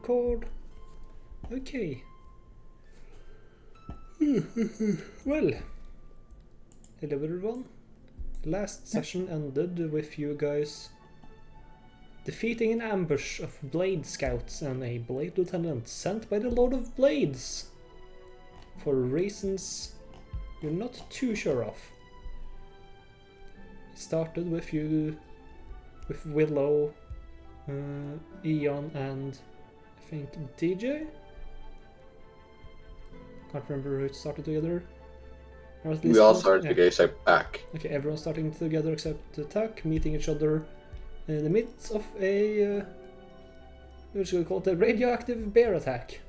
record. Okay. Well, hello everyone. Last session ended with you guys defeating an ambush of Blade Scouts and a Blade Lieutenant sent by the Lord of Blades for reasons you're not too sure of. It started with you, with Willow, Eon, and I think DJ? Can't remember who it started together. Or at least We all started together except Attack. Okay, everyone's starting together except Attack, meeting each other in the midst of a what should we call it, a radioactive bear attack.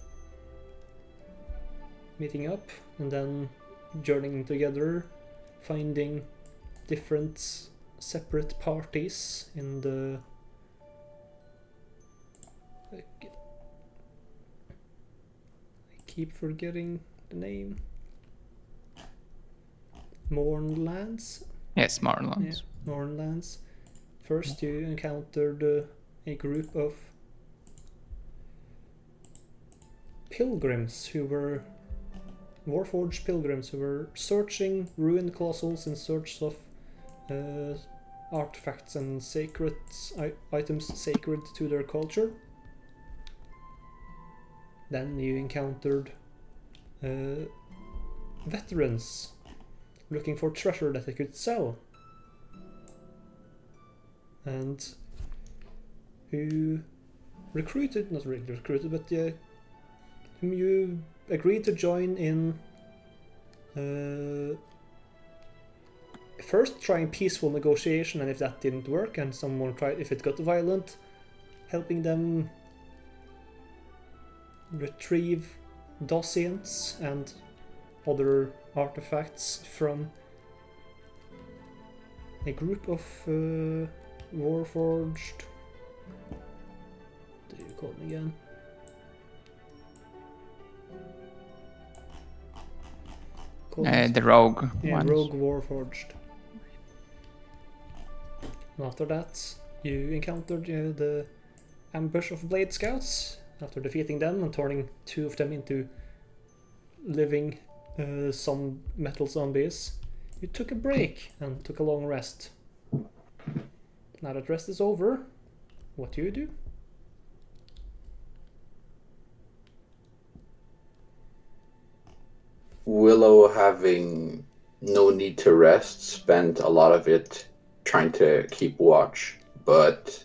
Meeting up and then journeying together, finding different separate parties in the I keep forgetting the name. Mournlands? Yes, Mournlands. Yeah, Mournlands. First you encountered a group of pilgrims who were Warforged pilgrims who were searching ruined castles in search of artifacts and sacred items sacred to their culture. Then you encountered veterans looking for treasure that they could sell, and who not really recruited, but whom you agreed to join in first trying peaceful negotiation, and if that didn't work and someone tried, if it got violent, helping them retrieve dossiers and other artifacts from a group of Warforged. What do you call them again? The rogue ones. Rogue Warforged. And after that, you encountered the ambush of Blade Scouts. After defeating them and turning two of them into living some metal zombies, you took a break and took a long rest. Now that rest is over, what do you do? Willow, having no need to rest, spent a lot of it trying to keep watch. But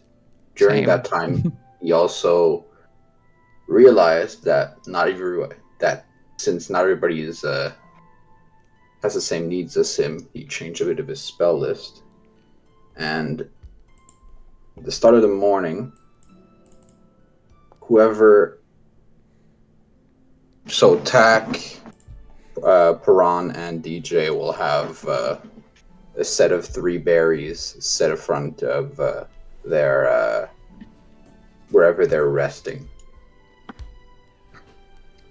during that time, he also realized that since not everybody is has the same needs as him, he changed a bit of his spell list. And at the start of the morning, Tack, Piran, and DJ will have a set of 3 berries set in front of their wherever they're resting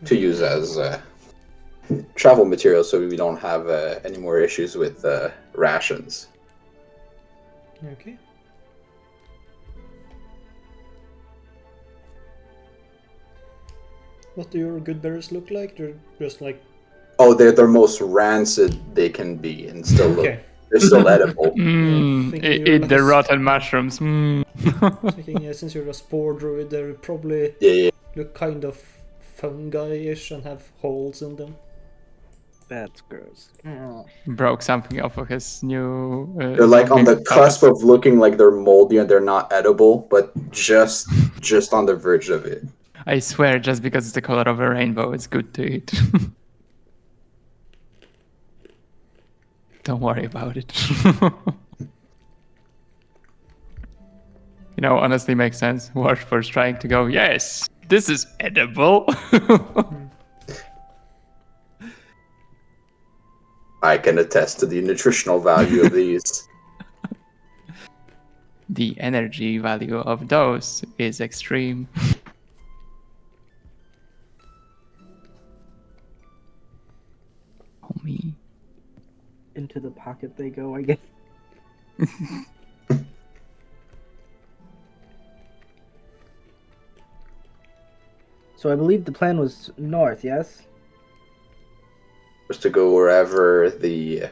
to use as travel material, so we don't have any more issues with rations. Okay. What do your good berries look like? They're just like... Oh, they're the most rancid they can be, and still look. They're still edible. Eat the rotten mushrooms. Thinking, since you're a spore druid, they probably look kind of fungi-ish and have holes in them. That's gross. Broke something off of his new... they're like on the cusp of looking like they're moldy and they're not edible, but just on the verge of it. I swear, just because it's the color of a rainbow, it's good to eat. Don't worry about it. Honestly makes sense. Warforged trying to go, yes, this is edible. I can attest to the nutritional value of these. The energy value of those is extreme. Homie. Into the pocket they go, I guess. So I believe the plan was north, yes? Was to go wherever the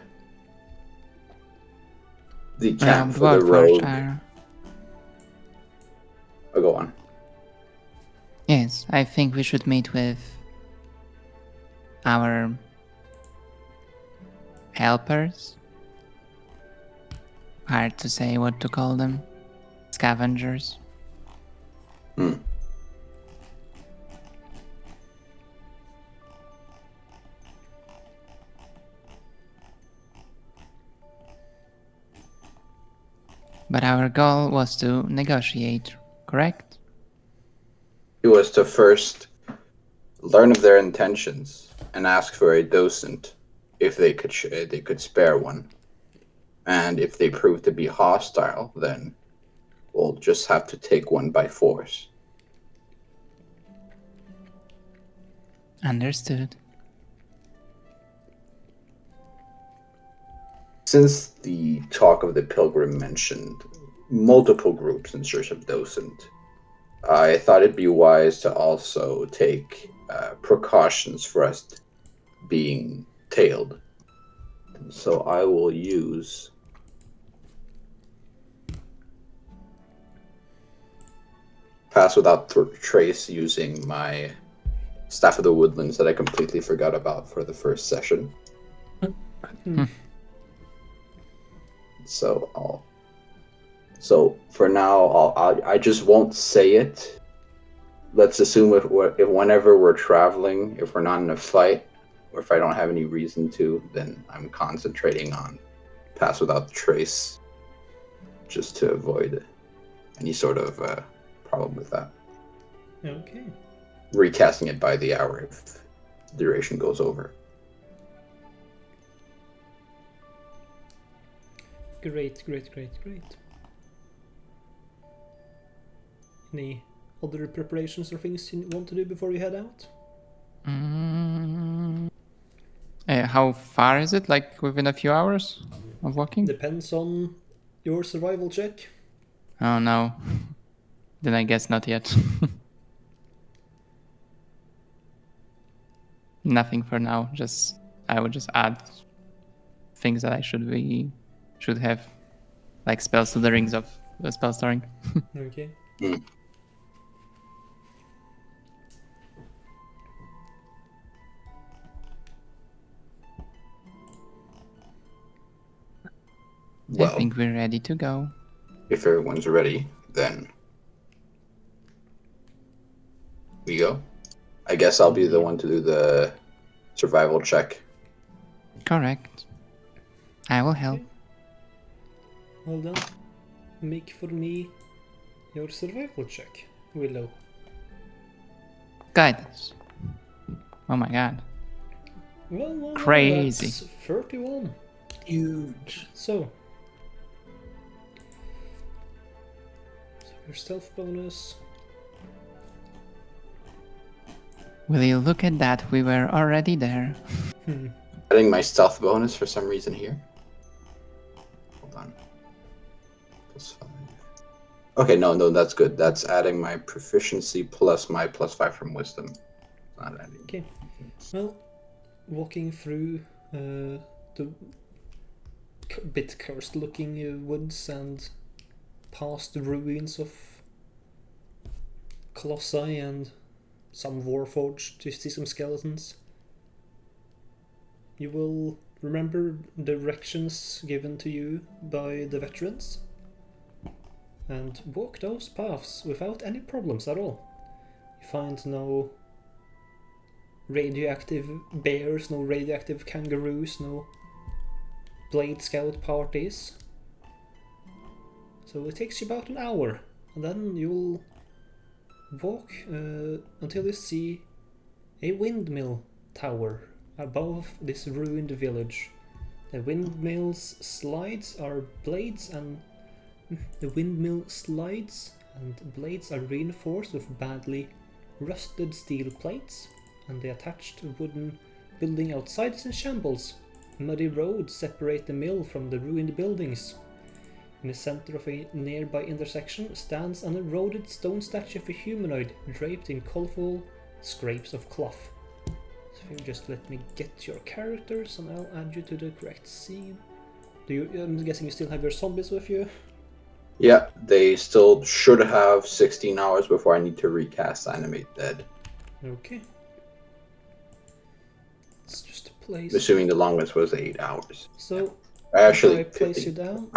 camp for the Dwarf rogue. are. Oh, go on. Yes, I think we should meet with our helpers. Hard to say what to call them. Scavengers. Hmm. But our goal was to negotiate, correct? It was to first learn of their intentions and ask for a docent if they could spare one. And if they prove to be hostile, then we'll just have to take one by force. Understood. Since the talk of the pilgrim mentioned multiple groups in search of docent, I thought it'd be wise to also take precautions for us being tailed. So I will use pass without trace using my Staff of the Woodlands that I completely forgot about for the first session. So for now, I just won't say it. Let's assume if whenever we're traveling, if we're not in a fight, or if I don't have any reason to, then I'm concentrating on pass without trace, just to avoid any sort of problem with that. Okay. Recasting it by the hour if duration goes over. Great. Any other preparations or things you want to do before you head out? How far is it? Like within a few hours of walking? Depends on your survival check. Oh no. Then I guess not yet. Nothing for now. I would just add things that I should have, like spells to the rings of the spell storing. Okay. I think we're ready to go. If everyone's ready, then we go. I guess I'll be the one to do the survival check. Correct. I will help. Okay. Well then, make for me your survival check, Willow. Guidance. Oh my god. Well, Crazy. that's 31. Huge. So your stealth bonus. Will you look at that? We were already there. Adding my stealth bonus for some reason here. Hold on. +5. Okay, no, that's good. That's adding my proficiency plus my +5 from wisdom. Not adding. Okay. Well, walking through the bit cursed-looking woods and past the ruins of colossi and some warforged to see some skeletons. You will remember directions given to you by the veterans and walk those paths without any problems at all. You find no radioactive bears, no radioactive kangaroos, no Blade Scout parties. So it takes you about an hour, and then you'll walk until you see a windmill tower above this ruined village. The windmill's slides are blades and blades are reinforced with badly rusted steel plates, and the attached wooden building outside is in shambles. Muddy roads separate the mill from the ruined buildings. In the center of a nearby intersection stands an eroded stone statue of a humanoid draped in colorful scrapes of cloth. So if you just let me get your characters and I'll add you to the correct scene. I'm guessing you still have your zombies with you? Yeah, they still should have 16 hours before I need to recast Animate Dead. Okay. It's just a place. Assuming the longest was 8 hours. So, Actually, before I place 15. you down,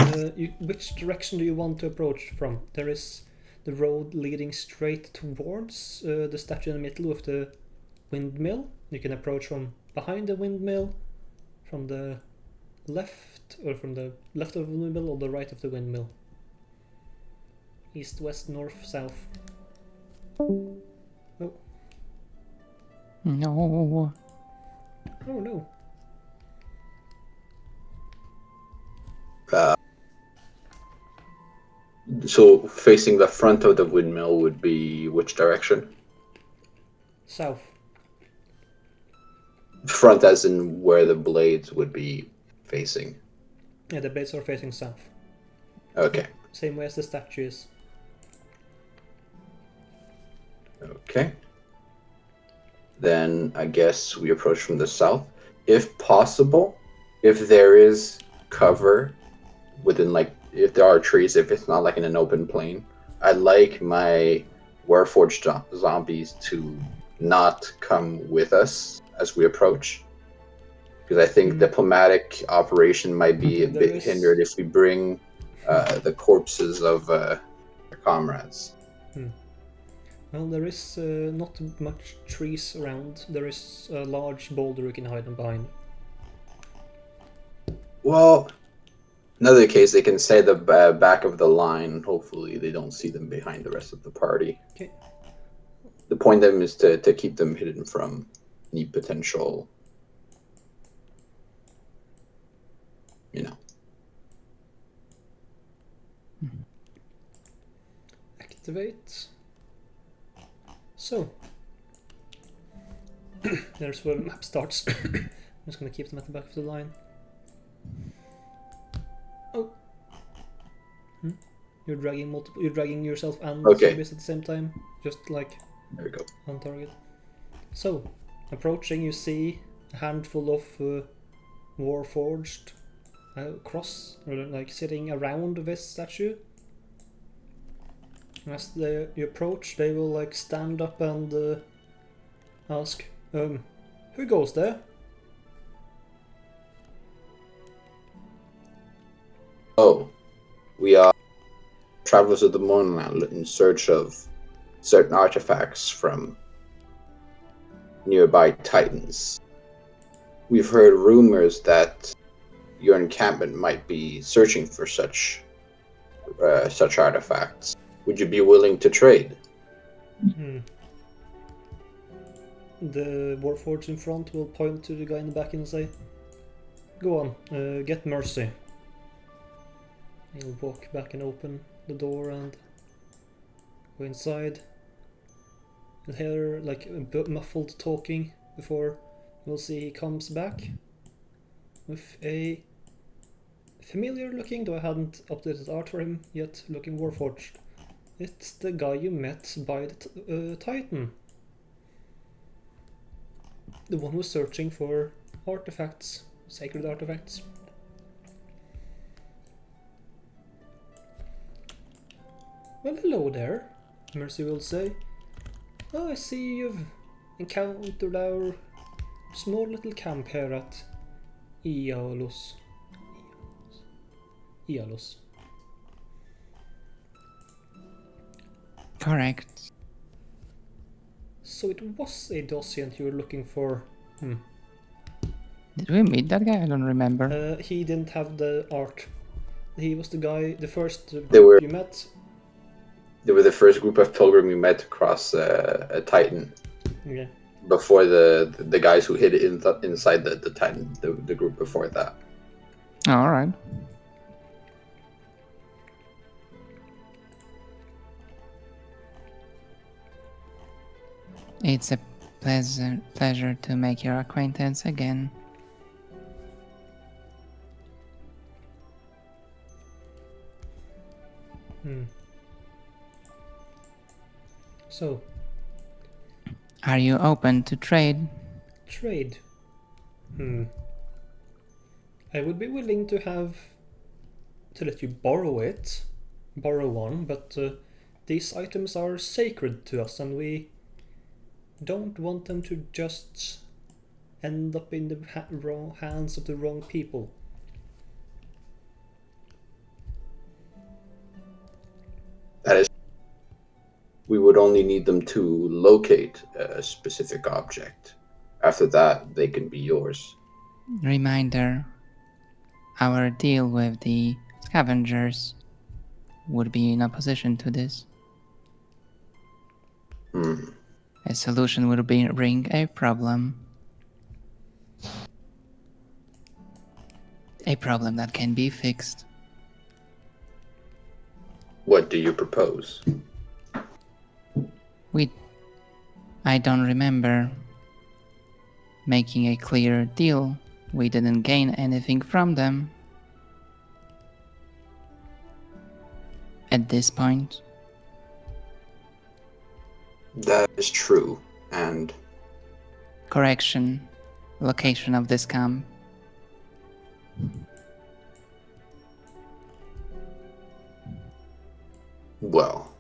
which direction do you want to approach from? There is the road leading straight towards the statue in the middle with the windmill. You can approach from behind the windmill, from the left, or from the left of the windmill, or the right of the windmill. East, west, north, south. Oh. No. Oh no. So facing the front of the windmill would be which direction? South. Front as in where the blades would be facing. Yeah, the blades are facing south. Okay. Same way as the statue is. Okay. Then I guess we approach from the south. If possible, if there is cover within, like, if there are trees, if it's not like in an open plain, I'd like my Warforged zombies to not come with us as we approach. Because I think diplomatic operation might be a bit hindered if we bring the corpses of our comrades. Well, there is not much trees around. There is a large boulder you can hide them behind. Well, in other case, they can say the back of the line. Hopefully, they don't see them behind the rest of the party. Okay. The point of them is to keep them hidden from any potential, Activate. So, there's where the map starts. I'm just gonna keep them at the back of the line. Oh. You're dragging yourself and zombies at the same time, just like there we go. on target. So, approaching, you see a handful of Warforged cross, or like sitting around this statue. As you approach, they will like stand up and ask, who goes there? Oh, we are travelers of the Moonland in search of certain artifacts from nearby Titans. We've heard rumors that your encampment might be searching for such artifacts. Would you be willing to trade? The Warforged in front will point to the guy in the back and say, go on, get mercy. He'll walk back and open the door and go inside. You'll hear like a bit muffled talking before we'll see he comes back with a familiar looking, though I hadn't updated art for him yet, looking Warforged. It's the guy you met by the Titan. The one who's searching for artifacts, sacred artifacts. Well, hello there, Mercy will say. Oh, I see you've encountered our small little camp here at Ialos. Correct. So it was a Dociant you were looking for. Did we meet that guy? I don't remember. He didn't have the art. He was the guy, the first were- you met. They were the first group of pilgrim we met across a Titan. Yeah. Before the guys who hid inside the Titan, the group before that. All right. It's a pleasure to make your acquaintance again. So, Are you open to trade? Trade. I would be willing to let you borrow one, but these items are sacred to us, and we don't want them to just end up in the hands of the wrong people. That is, we would only need them to locate a specific object. After that, they can be yours. Reminder, our deal with the scavengers would be in opposition to this. A solution would bring a problem. A problem that can be fixed. What do you propose? I don't remember making a clear deal. We didn't gain anything from them. At this point. That is true, and... Correction. Location of this camp. Well,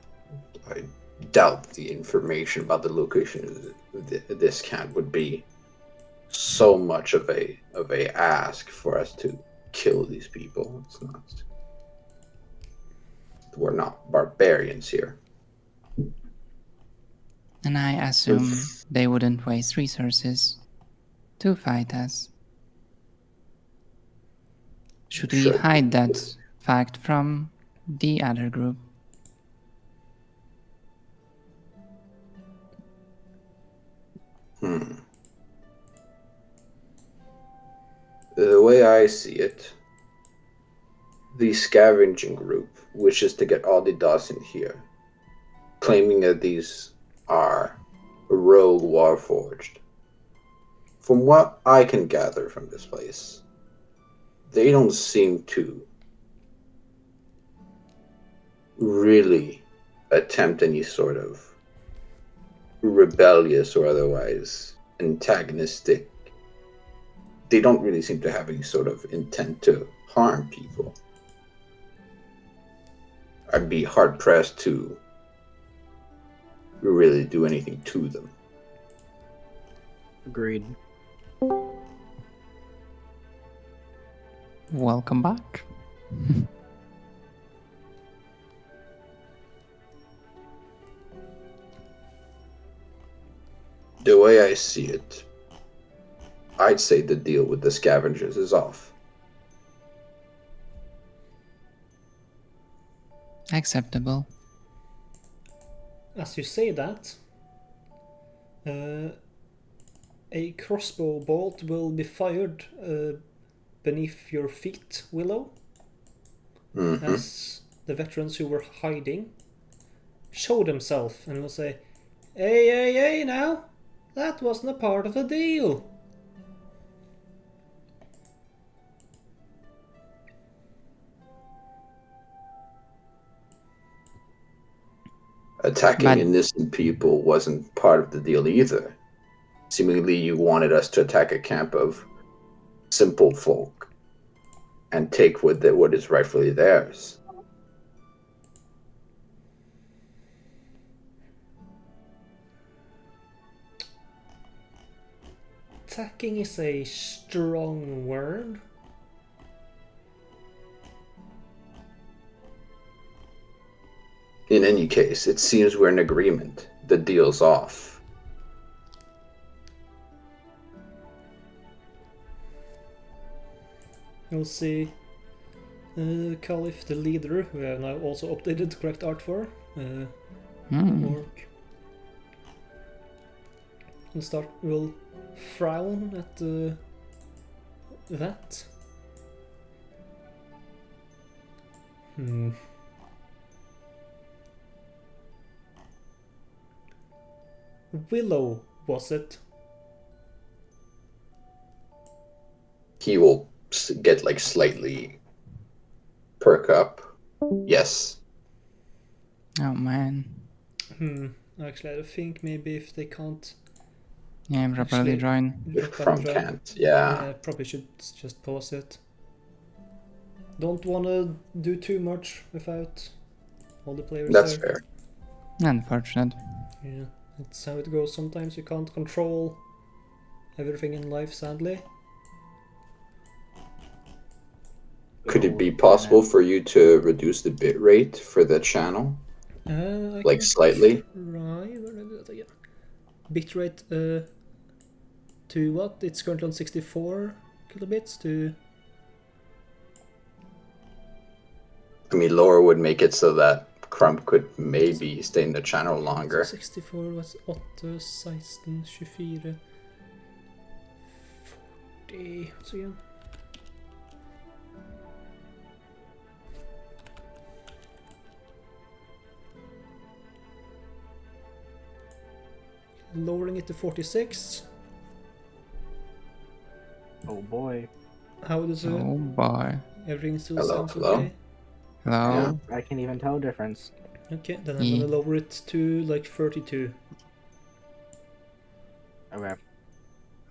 I doubt the information about the location of this camp would be so much of a ask for us to kill these people. It's not. We're not barbarians here. And I assume they wouldn't waste resources to fight us. Should we hide that fact from the other group? The way I see it, the scavenging group wishes to get all the dust in here, claiming that these are rogue warforged. From what I can gather from this place, they don't seem to really attempt any sort of rebellious or otherwise antagonistic. They don't really seem to have any sort of intent to harm people. I'd be hard pressed to really do anything to them. Agreed. Welcome back. The way I see it, I'd say the deal with the scavengers is off. Acceptable. As you say that, a crossbow bolt will be fired beneath your feet, Willow, as the veterans who were hiding show themselves and will say, hey, now, that wasn't a part of the deal. Attacking innocent people wasn't part of the deal either. Seemingly you wanted us to attack a camp of simple folk and take what is rightfully theirs. Attacking is a strong word. In any case, it seems we're in agreement. The deal's off. You'll see Caliph, the leader, who I have now also updated the correct art for, orc, and will frown at that. Willow, was it? He will get like slightly perk up. Yes. Oh man. Actually, I think maybe if they can't Yeah, I'm probably Actually, join. If drop Chrome and join. can't, yeah. Probably should just pause it. Don't wanna do too much without all the players That's there. fair. Unfortunate. Yeah, that's how it goes. Sometimes you can't control everything in life, sadly. Could it be possible for you to reduce the bit rate for the channel? I Like can slightly? try. Where did I do that again? Bitrate to what? It's currently on 64 kilobits to. I mean, lower would make it so that Crump could maybe stay in the channel longer. 64 was 8, 16, 24, 40. What's again? Lowering it to 46. Oh boy. How does it? Oh boy. Everything still Hello, sounds hello? okay. Hello. I can't even tell a difference. Okay, then I'm Yeah. gonna lower it to like 32. Okay.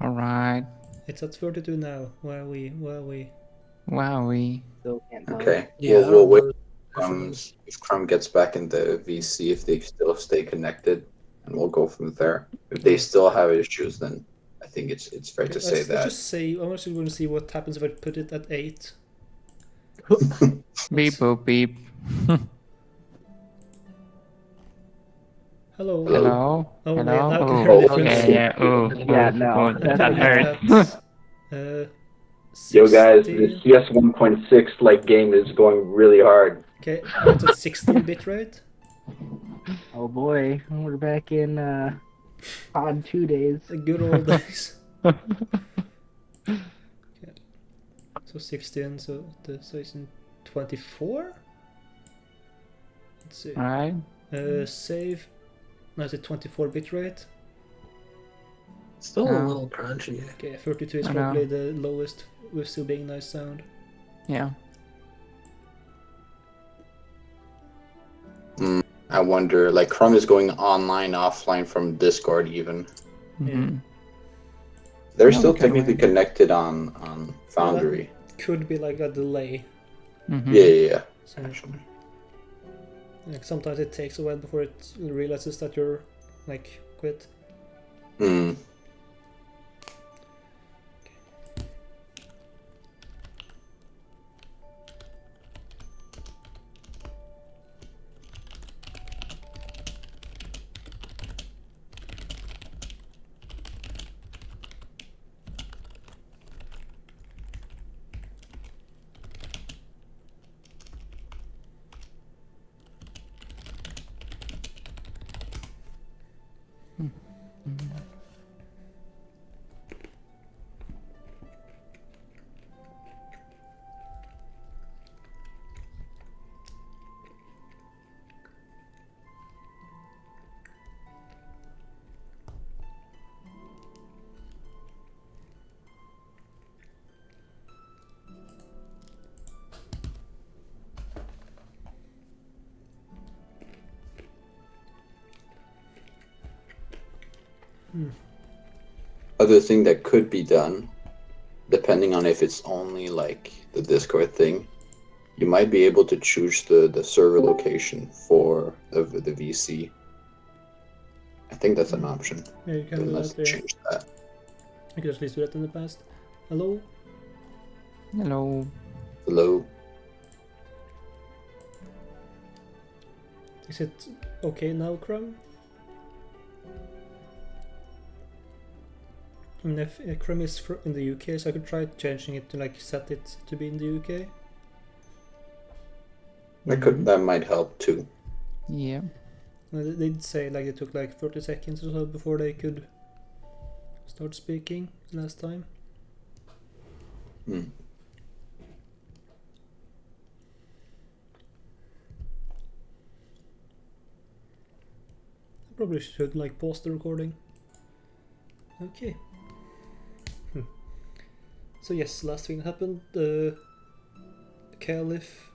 Alright. It's at 32 now. Where are we? Wowie. Still can't tell. Okay. Yeah, I we'll don't wait know difference. if Crumb gets back in the VC, if they still stay connected, and we'll go from there. If they still have issues, then I think it's fair Okay, to say let's that. just say I'm actually going to see what happens if I put it at 8. Beep boop beep. Hello. Hello? Hello? Oh, Hello? now I can Oh, hear the okay, difference. yeah, ooh. Yeah, no. Oh, that Putting it hurts. at, Yo guys, 16. the CS 1.6 like game is going really hard. Okay, now it's at 16 bitrate. Oh boy, we're back in pod 2 days. The good old days. Okay. So 16, so it's in 24? Let's see. Alright. Save. Now it's at 24 bitrate. Still a Oh. little crunchy. Okay, 32 is I probably know. the lowest with still being nice sound. Yeah. I wonder, like, Chrome is going online, offline from Discord even. Mm-hmm. They're Yeah, still we can technically wait. connected on Foundry. Could be like a delay. Mm-hmm. Yeah. So, Actually. like sometimes it takes a while before it realizes that you're like quit. Hmm. Other thing that could be done, depending on if it's only like the Discord thing, you might be able to choose the server location for the VC. I think that's an option. Yeah, you can do Unless that they there. change that. I could at least do that in the past. Hello? Hello. Hello. Is it okay now, Chrome? I mean, if Chrome is in the UK, so I could try changing it to like set it to be in the UK. That might help too. Yeah. They did say like it took like 30 seconds or so before they could start speaking last time. Hmm. I probably should like pause the recording. Okay. So yes, last thing that happened, the Caliph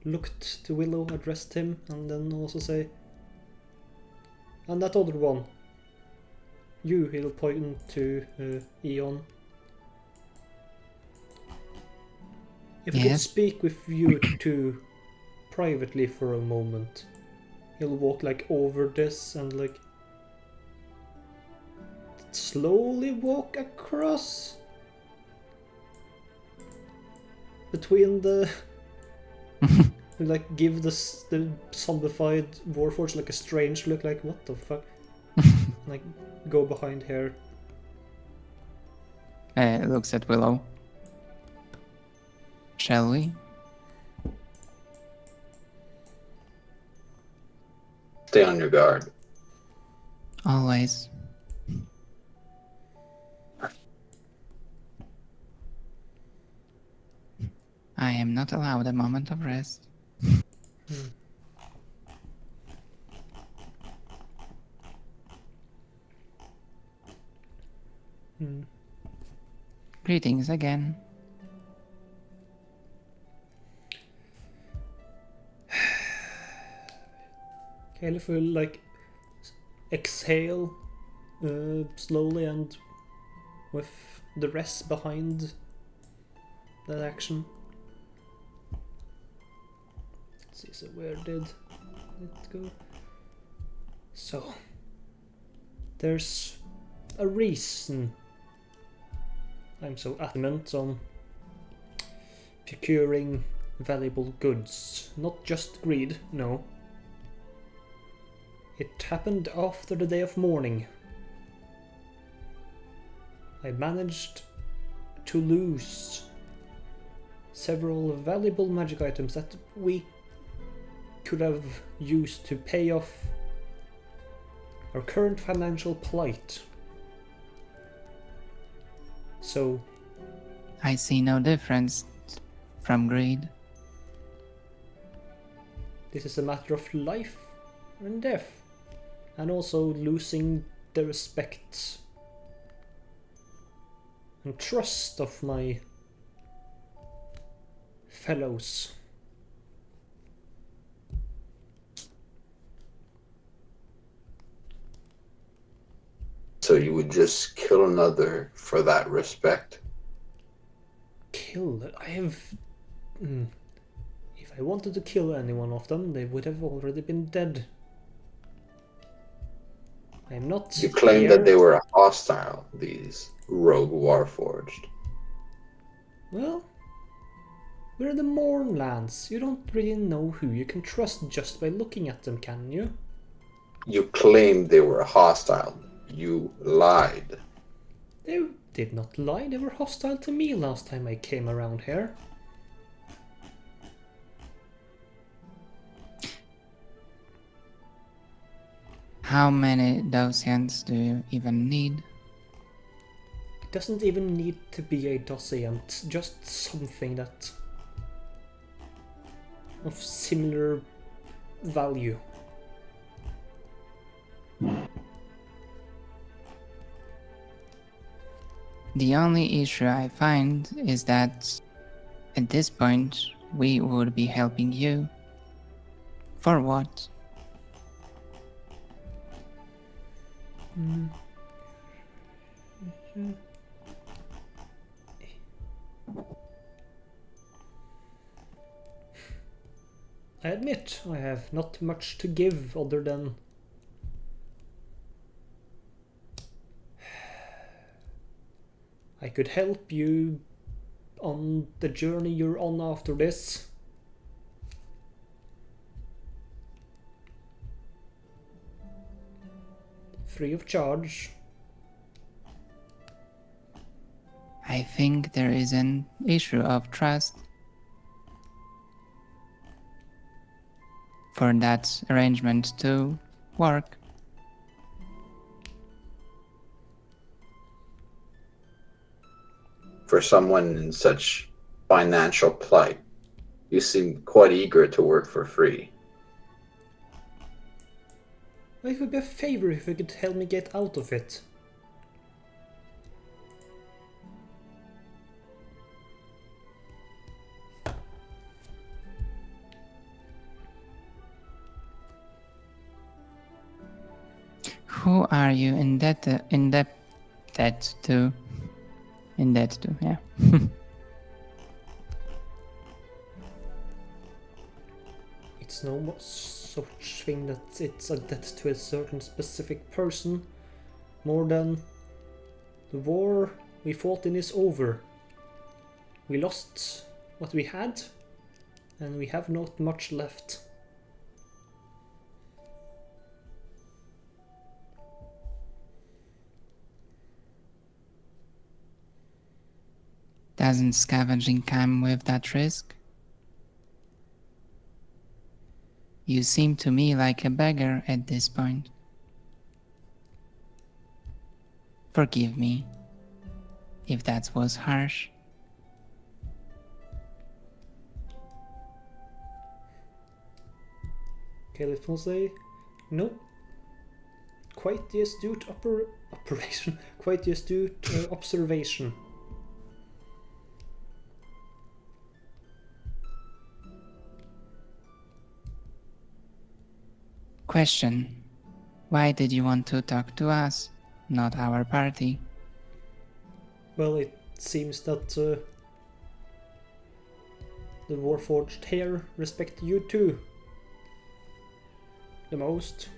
looked to Willow, addressed him, and then also say, and that other one, he'll point to Eon. If I could Yes? speak with you two privately for a moment. He'll walk like over this and like slowly walk across between the like give the zombified warforged like a strange look, like what the fuck. Like go behind here. Looks at Willow. Shall we? Stay on your guard. Always. I am not allowed a moment of rest. Greetings again. Caliph will like exhale slowly and with the rest behind that action. Let's see, so where did it go? So there's a reason I'm so adamant on procuring valuable goods. Not just greed, no. It happened after the day of mourning. I managed to lose several valuable magic items that we could have used to pay off our current financial plight. So, I see no difference from greed. this is a matter of life and death, and also losing the respect and trust of my fellows. So you would just kill another for that respect? Kill? I have... If I wanted to kill any one of them, they would have already been dead. I am not You claim here. that they were hostile, these rogue warforged. Well, we're in the Mournlands. You don't really know who you can trust just by looking at them, can you? You claimed they were hostile. You lied. They did not lie. They were hostile to me last time I came around here. How many Dosians do you even need? It doesn't even need to be a dossier, just something that of similar value. The only issue I find is that at this point we would be helping you. For what? I admit I have not much to give other than I could help you on the journey you're on after this. Free of charge. I think there is an issue of trust. For that arrangement to work. For someone in such financial plight, you seem quite eager to work for free. Well, it would be a favor if you could help me get out of it. Who Who are you indebted to? Indebted to, yeah. It's no such thing that it's a debt to a certain specific person, more than the war we fought in is over. We lost what we had, and we have not much left. Doesn't scavenging come with that risk? You seem to me like a beggar at this point. Forgive me if that was harsh. Caliph will say, no. Quite the astute operation. Quite the astute observation. Question. Why did you want to talk to us, not our party? Well, it seems that the Warforged here respect you too. The most.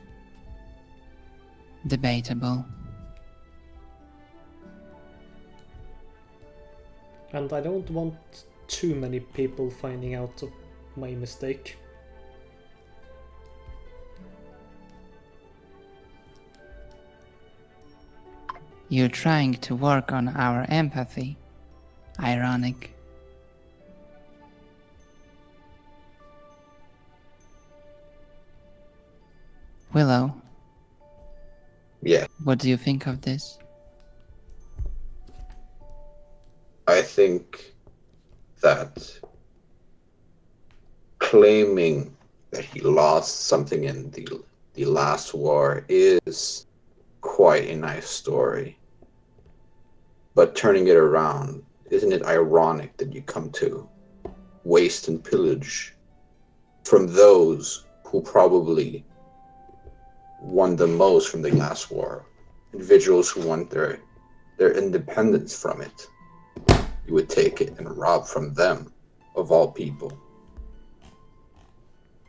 Debatable. And I don't want too many people finding out of my mistake. You're trying to work on our empathy. Ironic. Willow, Yeah, what do you think of this? I think that claiming that he lost something in the last war is quite a nice story. But turning it around, isn't it ironic that you come to waste and pillage from those who probably won the most from the last war? Individuals who want their independence from it. You would take it and rob from them, of all people.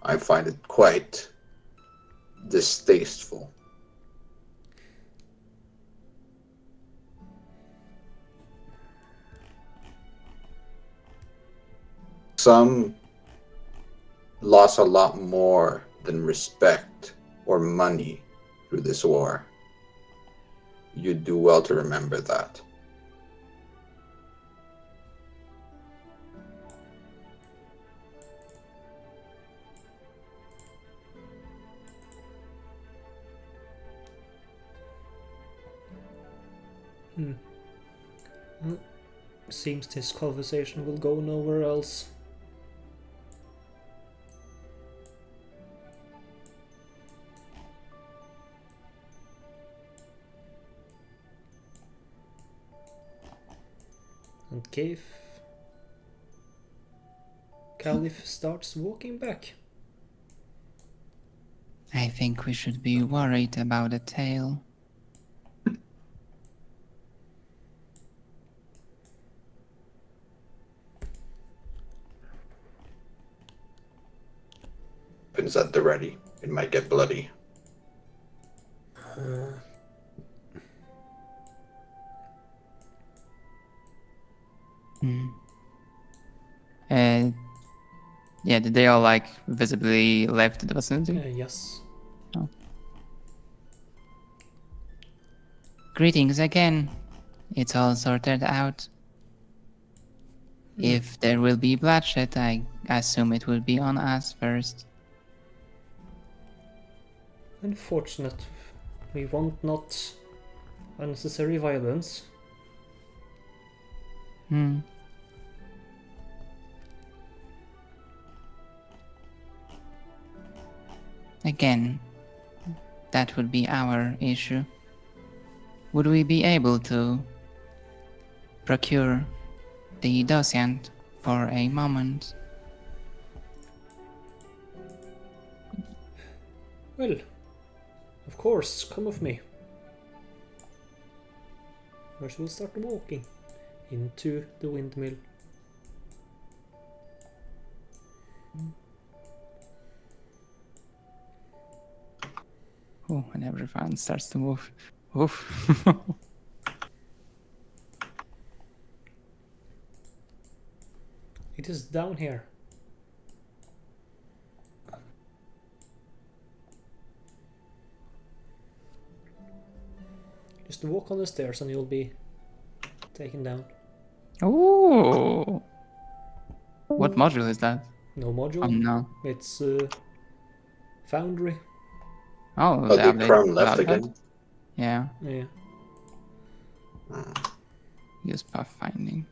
I find it quite distasteful. Some lost a lot more than respect or money through this war. You do well to remember that. Well, seems this conversation will go nowhere else. And Caliph starts walking back. I think we should be worried about the tail. Weapons at the ready. It might get bloody. Yeah, did they all like visibly left the vicinity? Yes. Greetings again. It's all sorted out. If there will be bloodshed, I assume it will be on us first. Unfortunate. We want not unnecessary violence. Again, that would be our issue. Would we be able to procure the dosient for a moment? Well, of course, come with me. First we'll start walking into the windmill. Oh, and everyone starts to move. Oof. It is down here. Just walk on the stairs and you'll be taken down. Ooh. What module is that? No module. No. It's Foundry. Oh, Oh, they the updated Crown left that. again. Yeah. Yeah. Use pathfinding.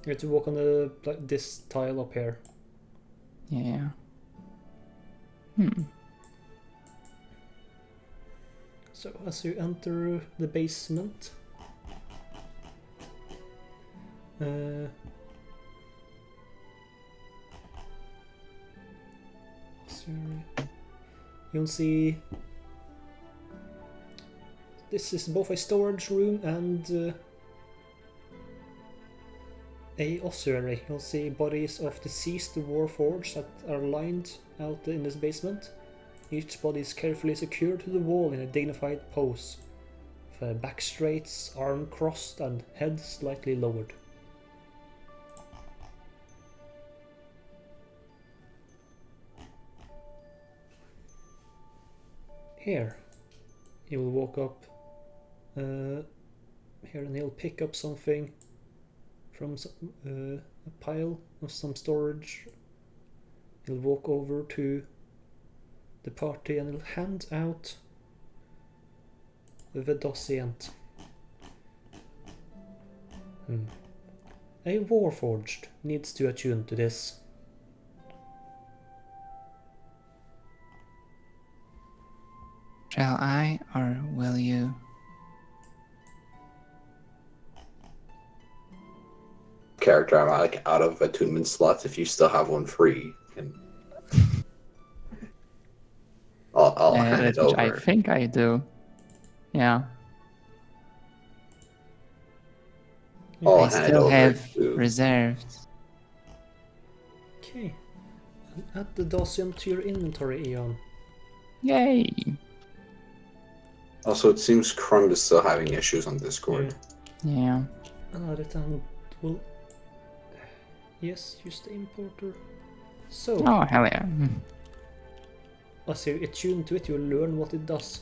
You have to walk on the this tile up here. Yeah. So as you enter the basement, you'll see this is both a storage room and a ossuary. You'll see bodies of deceased warforged that are lined out in this basement. Each body is carefully secured to the wall in a dignified pose, with back straight, arm crossed, and head slightly lowered. Here, he will walk up here and he'll pick up something from a pile of some storage. He'll walk over to the party and he'll hand out the Vedosient. A Warforged needs to attune to this. Shall I, or will you? Character, I'm like out of attunement slots. If you still have one free, and I'll hand it Which I over. think I do. Yeah. I'll I hand it still over have to- reserved. Okay. And add the Dosium to your inventory, Eon. Yay! Also, it seems Crumb is still having issues on Discord. Yeah. Add it and we'll... Yes, use the importer. So, Oh, hell yeah. as you attune to it, you'll learn what it does.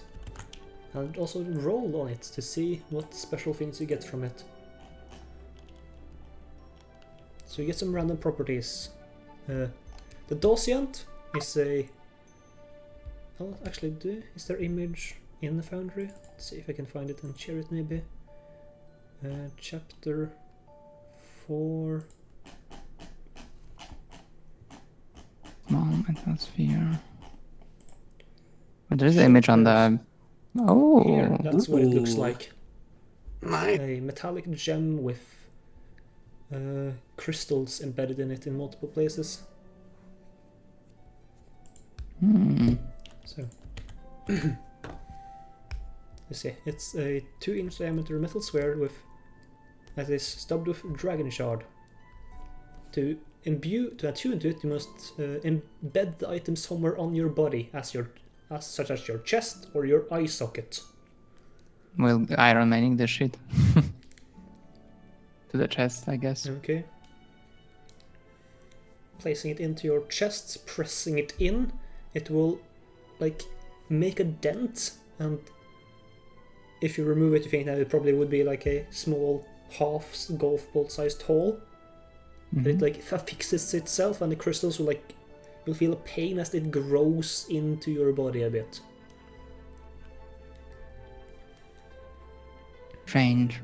And also roll on it to see what special things you get from it. So you get some random properties. The Dosiant is a... I'll actually do... Is there image in the Foundry? Let's see if I can find it and share it maybe. Chapter 4... Small atmosphere. But there's an image on the... Oh! Here, that's what it looks Ooh. like. Nice. A metallic gem with crystals embedded in it in multiple places. So, you see, it's a 2-inch diameter metal sphere that is stubbed with dragon shard. To attune to it, you must embed the item somewhere on your body, such as your chest or your eye socket. Well, Iron Manning the shit. To the chest, I guess. Okay. Placing it into your chest, pressing it in, it will like make a dent, and if you remove it, you think that it probably would be like a small half golf ball sized hole. But it like affixes itself, and the crystals will like you'll feel a pain as it grows into your body a bit. Strange.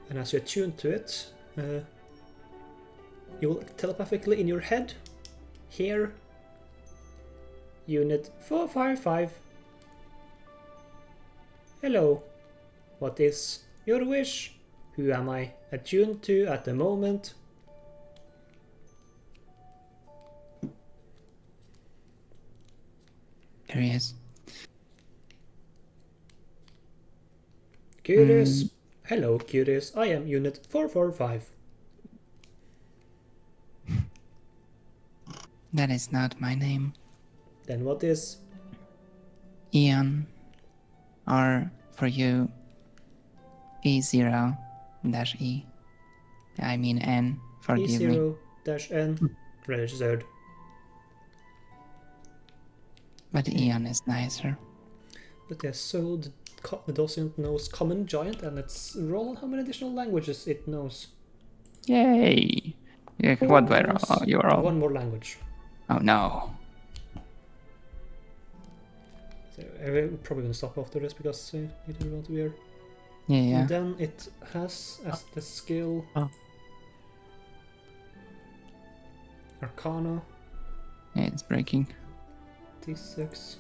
And as you attune to it, you will telepathically in your head hear Unit 455. Hello. What is your wish? Who am I attuned to at the moment? There he is. Curious. Hello, Curious. I am Unit 445. That is not my name. Then what is? Ian. Or for you, E0-E. I mean N. Forgive me. E0-N. Registered. But Ian is nicer. But yes, so the docent knows Common Giant, and it's roll how many additional languages it knows. Yay! Yeah, what were you are all? One more language. Oh no. So we're probably gonna stop after this because you don't want to be here. Yeah. And then it has as the skill Arcana Yeah, it's breaking. D6.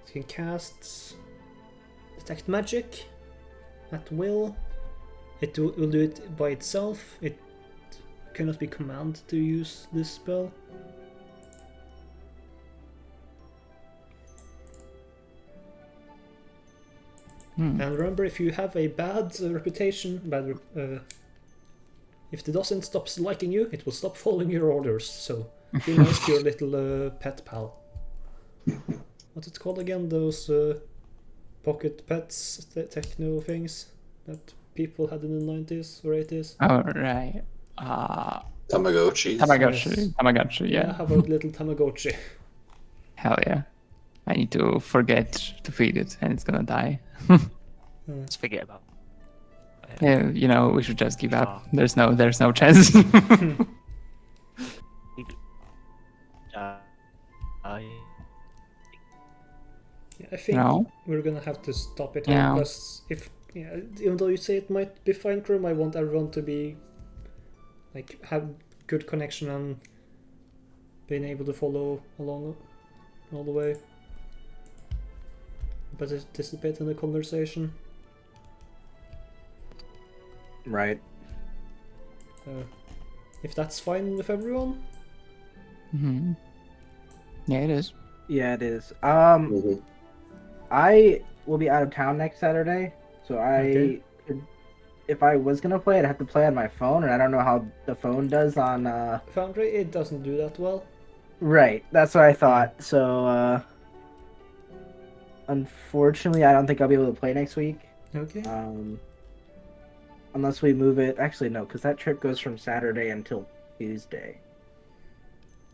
You can cast Detect Magic at will. It will do it by itself. It cannot be commanded to use this spell. And remember, if you have a bad reputation, if the docent stops liking you, it will stop following your orders. So be nice to your little pet pal. What's it called again? Those pocket pets, techno things that people had in the 90s or 80s? Oh, right. Tamagotchis. Tamagotchi. Yes. Tamagotchi, yeah. How about little Tamagotchi? Hell yeah. I need to forget to feed it and it's gonna die. Let's forget about. Yeah, you know, we should just give up. There's no chance. Yeah, I think No? we're gonna have to stop it Yeah. because even though you say it might be fine, Chrome, I want everyone to be have good connection and being able to follow along all the way. Participate in the conversation. Right. If that's fine with everyone. Mm-hmm. Yeah, it is. Yeah, it is. Mhm. I will be out of town next Saturday, so Okay. if I was gonna play, I'd have to play on my phone, and I don't know how the phone does on. Foundry, it doesn't do that well. Right, that's what I thought. So, unfortunately, I don't think I'll be able to play next week. Okay. Unless we move it. Actually, no, because that trip goes from Saturday until Tuesday.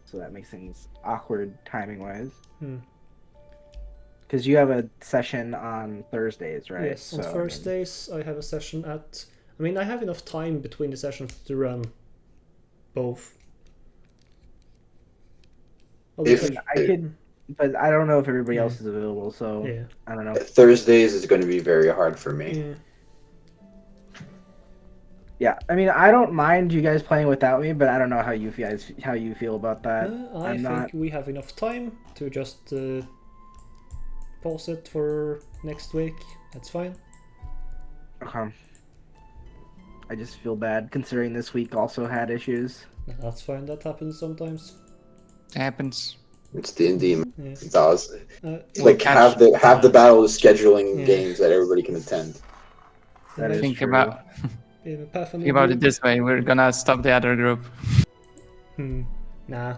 So that makes things awkward timing-wise. Because you have a session on Thursdays, right? Yes, on So, Thursdays I have a session at... I have enough time between the sessions to run both. I could, but I don't know if everybody else is available, so Yeah. I don't know. Thursdays is going to be very hard for me. Yeah. Yeah, I don't mind you guys playing without me, but I don't know how you feel about that. I think we have enough time to just pause it for next week. That's fine. Okay. I just feel bad considering this week also had issues. That's fine. That happens sometimes. It happens. It's D&D. Yeah. It does. It's Like have the battle of scheduling Yeah. games that everybody can attend. That is Think true. about Pathfinder think about group. it this way. We're gonna stop the other group. Nah.